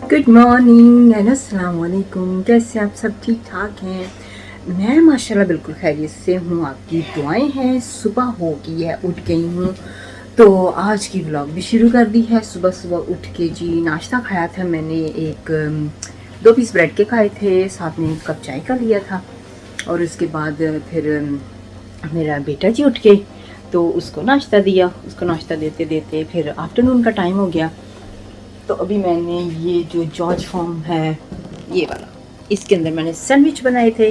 Good morning and अस्सलाम वालेकुम। कैसे आप सब ठीक ठाक हैं? मैं माशाल्लाह बिल्कुल खैरियत से हूँ। आपकी दुआएं हैं। सुबह हो गई है, उठ गई हूँ तो आज की व्लॉग भी शुरू कर दी है। सुबह सुबह उठ के जी नाश्ता खाया था मैंने। एक 2 पीस ब्रेड के खाए थे, साथ में 1 कप चाय का लिया था। और उसके बाद फिर मेरा बेटा जी उठ गए तो उसको नाश्ता दिया। उसको नाश्ता देते देते फिर आफ्टरनून का टाइम हो गया। तो अभी मैंने ये जो जॉर्ज फॉर्म है ये वाला, इसके अंदर मैंने सैंडविच बनाए थे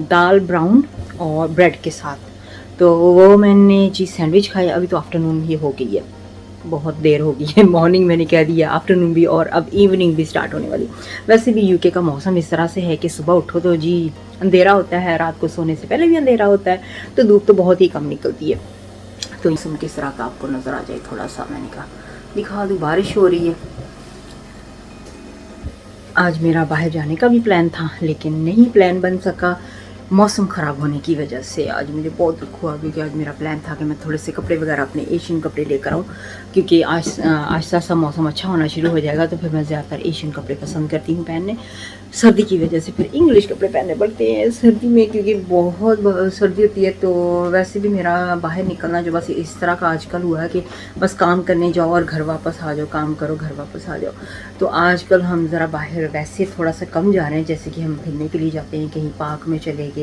दाल ब्राउन और ब्रेड के साथ। तो वो मैंने जी सैंडविच खाया। अभी तो आफ्टरनून ही हो गई है, बहुत देर हो गई है। मॉर्निंग मैंने कह दिया, आफ्टरनून भी, और अब इवनिंग भी स्टार्ट होने वाली। वैसे भी यूके का मौसम इस तरह से है कि सुबह उठो तो जी अंधेरा होता है, रात को सोने से पहले भी अंधेरा होता है, तो धूप तो बहुत ही कम निकलती है। तो मौसम किस तरह का आपको नज़र आ जाए थोड़ा सा मैंने कहा दिखा दूँ। बारिश हो रही है। आज मेरा बाहर जाने का भी प्लान था लेकिन नहीं प्लान बन सका मौसम ख़राब होने की वजह से। आज मुझे बहुत दुख हुआ क्योंकि आज मेरा प्लान था कि मैं थोड़े से कपड़े वगैरह अपने एशियन कपड़े लेकर आऊँ, क्योंकि आज आहिस्ता आहिस्ता मौसम अच्छा होना शुरू हो जाएगा तो फिर मैं ज़्यादातर एशियन कपड़े पसंद करती हूँ पहनने। सर्दी की वजह से फिर इंग्लिश कपड़े पहनने पड़ते हैं सर्दी में, क्योंकि बहुत सर्दी होती है। तो वैसे भी मेरा बाहर निकलना जो बस इस तरह का आजकल हुआ है कि बस काम करने जाओ और घर वापस आ जाओ, काम करो घर वापस आ जाओ। तो आजकल हम ज़रा बाहर वैसे थोड़ा सा कम जा रहे हैं, जैसे कि हम घूमने के लिए जाते हैं, कहीं पार्क में चले गए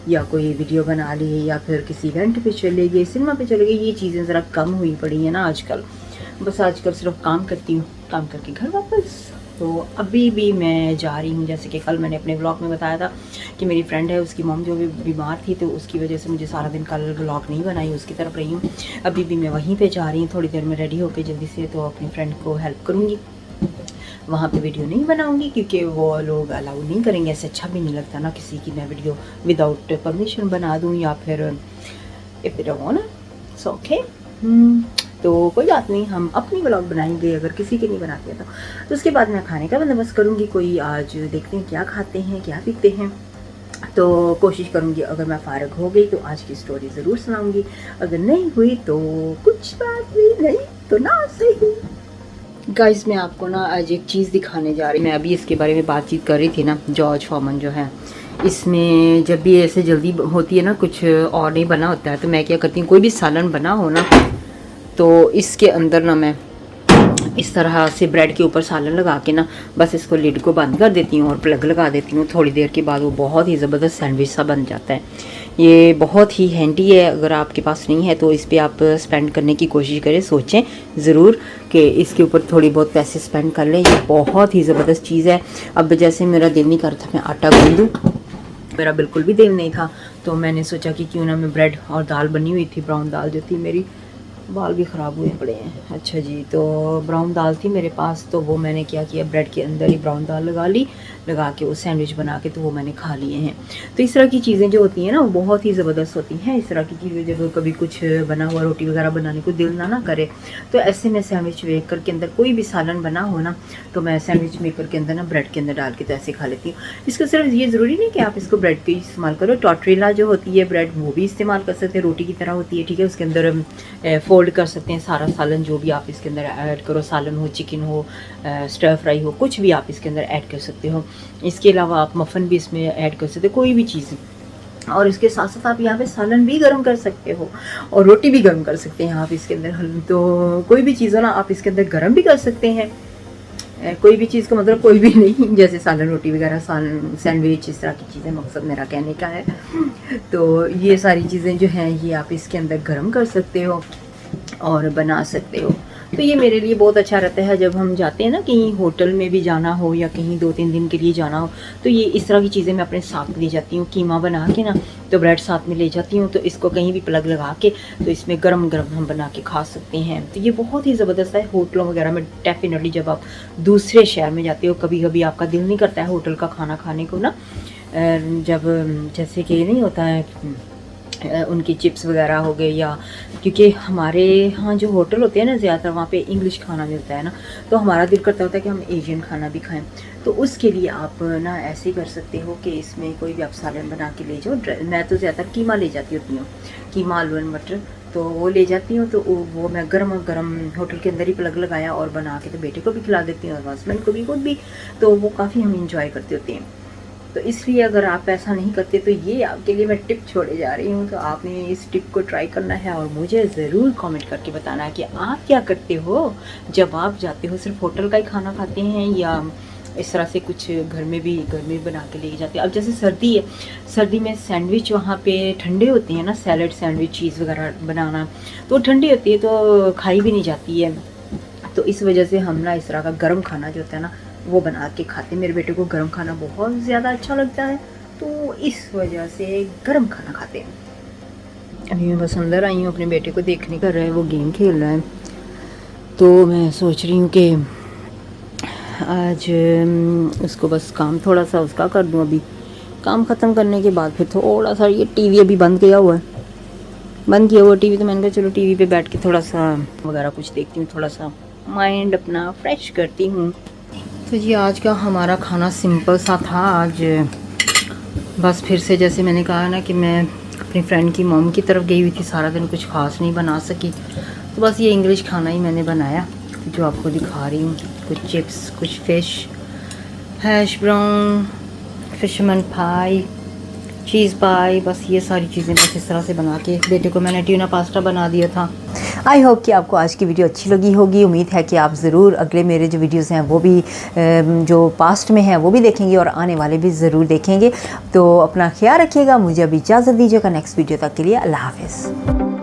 या कोई वीडियो बना ली या फिर किसी इवेंट पे चले गए, सिनेमा पे चले गए। ये चीज़ें ज़रा कम हुई पड़ी हैं ना आजकल। बस आजकल सिर्फ काम करती हूँ, काम करके घर वापस। तो अभी भी मैं जा रही हूँ, जैसे कि कल मैंने अपने व्लॉग में बताया था कि मेरी फ्रेंड है, उसकी मॉम जो भी बीमार थी तो उसकी वजह से मुझे सारा दिन कल व्लॉग नहीं बनाई, उसकी तरफ रही हूँ। अभी भी मैं वहीं पे जा रही हूँ, थोड़ी देर में रेडी होकर जल्दी से तो अपनी फ्रेंड को हेल्प करूँगी। वहाँ पे वीडियो नहीं बनाऊँगी क्योंकि वो लोग अलाउ नहीं करेंगे। ऐसे अच्छा भी नहीं लगता ना किसी की मैं वीडियो विदाउट परमिशन बना दूँ, या फिर if they don't want so okay. तो कोई बात नहीं, हम अपनी व्लॉग बनाएंगे अगर किसी के नहीं बनाते तो उसके बाद मैं खाने का बंदोबस्त करूँगी। कोई आज देखते हैं क्या खाते हैं क्या पीते हैं। तो कोशिश करूँगी अगर मैं फ़ारग हो गई तो आज की स्टोरी ज़रूर सुनाऊँगी, अगर नहीं हुई तो कुछ बात भी नहीं, तो ना सही। गाइस मैं आपको ना आज एक चीज़ दिखाने जा रही हूँ। मैं अभी इसके बारे में बातचीत कर रही थी ना, जॉर्ज फॉर्मन जो है, इसमें जब भी ऐसे जल्दी होती है ना, कुछ और नहीं बना होता है, तो मैं क्या करती हूँ, कोई भी सालन बना हो ना तो इसके अंदर ना मैं इस तरह से ब्रेड के ऊपर सालन लगा के ना बस इसको लिड को बंद कर देती हूँ और प्लग लगा देती हूँ। थोड़ी देर के बाद वो बहुत ही ज़बरदस्त सैंडविच सा बन जाता है। ये बहुत ही हैंडी है, अगर आपके पास नहीं है तो इस पर आप स्पेंड करने की कोशिश करें, सोचें ज़रूर कि इसके ऊपर थोड़ी बहुत पैसे स्पेंड कर लें। ये बहुत ही ज़बरदस्त चीज़ है। अब जैसे मेरा दिल नहीं करता मैं आटा गूंदूँ, मेरा बिल्कुल भी दिल नहीं था, तो मैंने सोचा कि क्यों ना मैं ब्रेड और दाल बनी हुई थी, ब्राउन दाल जो थी, मेरी बाल भी ख़राब हुए पड़े हैं। अच्छा जी, तो ब्राउन दाल थी मेरे पास, तो वो मैंने क्या किया, ब्रेड के अंदर ही ब्राउन दाल लगा ली, लगा के वो सैंडविच बना के तो वो मैंने खा लिए हैं। तो इस तरह की चीज़ें जो होती हैं ना वो बहुत ही ज़बरदस्त होती हैं। इस तरह की चीज़ें जब कभी कुछ बना हुआ रोटी वगैरह बनाने को दिल ना करे तो ऐसे में सैंडविच मेकर के अंदर कोई भी सालन बना हो ना, तो मैं सैंडविच मेकर के अंदर ना ब्रेड के अंदर डाल के तो ऐसे खा लेती हूँ। इसका सिर्फ ये ज़रूरी नहीं कि आप इसको ब्रेड पे इस्तेमाल करो, टॉर्टिला जो होती है ब्रेड वो भी इस्तेमाल कर सकते हैं, रोटी की तरह होती है, ठीक है। उसके अंदर फोल्ड कर सकते हैं सारा सालन जो भी आप इसके अंदर ऐड करो, सालन हो, चिकन हो, स्टर फ्राई हो, कुछ भी आप इसके अंदर ऐड कर सकते हो। इसके अलावा आप मफ़न भी इसमें ऐड कर सकते हो, कोई भी चीज़। और इसके साथ साथ आप यहाँ पे सालन भी गर्म कर सकते हो और रोटी भी गर्म कर सकते हैं आप इसके अंदर। तो कोई भी चीज़ हो ना आप इसके अंदर गर्म भी कर सकते हैं। कोई भी चीज़ का मतलब कोई भी नहीं, जैसे सालन रोटी वगैरह, सालन सैंडविच, इस तरह की चीज़ें मकसद मेरा कहने का है। तो ये सारी चीज़ें जो हैं ये आप इसके अंदर गर्म कर सकते हो और बना सकते हो। तो ये मेरे लिए बहुत अच्छा रहता है जब हम जाते हैं ना, कहीं होटल में भी जाना हो या कहीं 2-3 दिन के लिए जाना हो, तो ये इस तरह की चीज़ें मैं अपने साथ ले जाती हूँ। कीमा बना के ना तो ब्रेड साथ में ले जाती हूँ, तो इसको कहीं भी प्लग लगा के तो इसमें गरम गरम हम बना के खा सकते हैं। तो ये बहुत ही ज़बरदस्त है। होटलों वगैरह में डेफिनेटली जब आप दूसरे शहर में जाते हो, कभी कभी आपका दिल नहीं करता है होटल का खाना खाने को ना, जब जैसे कि नहीं होता है उनकी चिप्स वगैरह हो गए, या क्योंकि हमारे यहाँ जो होटल होते हैं ना ज़्यादातर वहाँ पे इंग्लिश खाना मिलता है ना, तो हमारा दिल करता होता है कि हम एशियन खाना भी खाएं। तो उसके लिए आप ना ऐसे ही कर सकते हो कि इसमें कोई भी आप सालन बना के ले जाओ। मैं तो ज़्यादातर कीमा ले जाती होती हूँ, कीमा, आलू एंड मटर, तो वो ले जाती हूँ, तो वो मैं गरम गरम होटल के अंदर ही प्लग लगाया और बना के तो बेटे को भी खिला देती हूँ और हस्बैंड को भी, खुद भी। तो वो काफ़ी हम इंजॉय करते होते हैं। तो इसलिए अगर आप ऐसा नहीं करते तो ये आपके लिए मैं टिप छोड़े जा रही हूँ। तो आपने इस टिप को ट्राई करना है और मुझे ज़रूर कमेंट करके बताना है कि आप क्या करते हो जब आप जाते हो। सिर्फ होटल का ही खाना खाते हैं या इस तरह से कुछ घर में भी बना के लेके जाते हैं। अब जैसे सर्दी है, सर्दी में सैंडविच वहाँ पे ठंडे होते हैं ना, सैलड सैंडविच चीज़ वगैरह बनाना, तो ठंडी होती है तो खाई भी नहीं जाती है। तो इस वजह से हम ना इस तरह का गर्म खाना जो होता है ना वो बना के खाते हैं। मेरे बेटे को गर्म खाना बहुत ज़्यादा अच्छा लगता है, तो इस वजह से गर्म खाना खाते हैं। अभी मैं बस अंदर आई हूँ अपने बेटे को देखने, कर रहा है वो गेम खेल रहा है। तो मैं सोच रही हूँ कि आज उसको बस काम थोड़ा सा उसका कर दूँ। अभी काम ख़त्म करने के बाद फिर थोड़ा सा, ये टीवी अभी बंद किया हुआ टीवी, तो मैंने कहा चलो टीवी पे बैठ के थोड़ा सा वगैरह कुछ देखती हूँ, थोड़ा सा माइंड अपना फ्रेश करती हूँ। तो जी आज का हमारा खाना सिंपल सा था। आज बस फिर से जैसे मैंने कहा ना कि मैं अपनी फ्रेंड की मॉम की तरफ गई हुई थी, सारा दिन कुछ ख़ास नहीं बना सकी, तो बस ये इंग्लिश खाना ही मैंने बनाया जो आपको दिखा रही हूँ। कुछ चिप्स, कुछ फ़िश, हैश ब्राउन, फिशमैन पाई, चीज़ पाई, बस ये सारी चीज़ें बस इस तरह से बना के बेटे को मैंने ट्यूना पास्ता बना दिया था। आई होप कि आपको आज की वीडियो अच्छी लगी होगी। उम्मीद है कि आप ज़रूर अगले मेरे जो वीडियोस हैं वो भी जो पास्ट में हैं वो भी देखेंगे और आने वाले भी ज़रूर देखेंगे। तो अपना ख्याल रखिएगा, मुझे अभी इजाज़त दीजिएगा। नेक्स्ट वीडियो तक के लिए अल्लाह हाफ़िज़।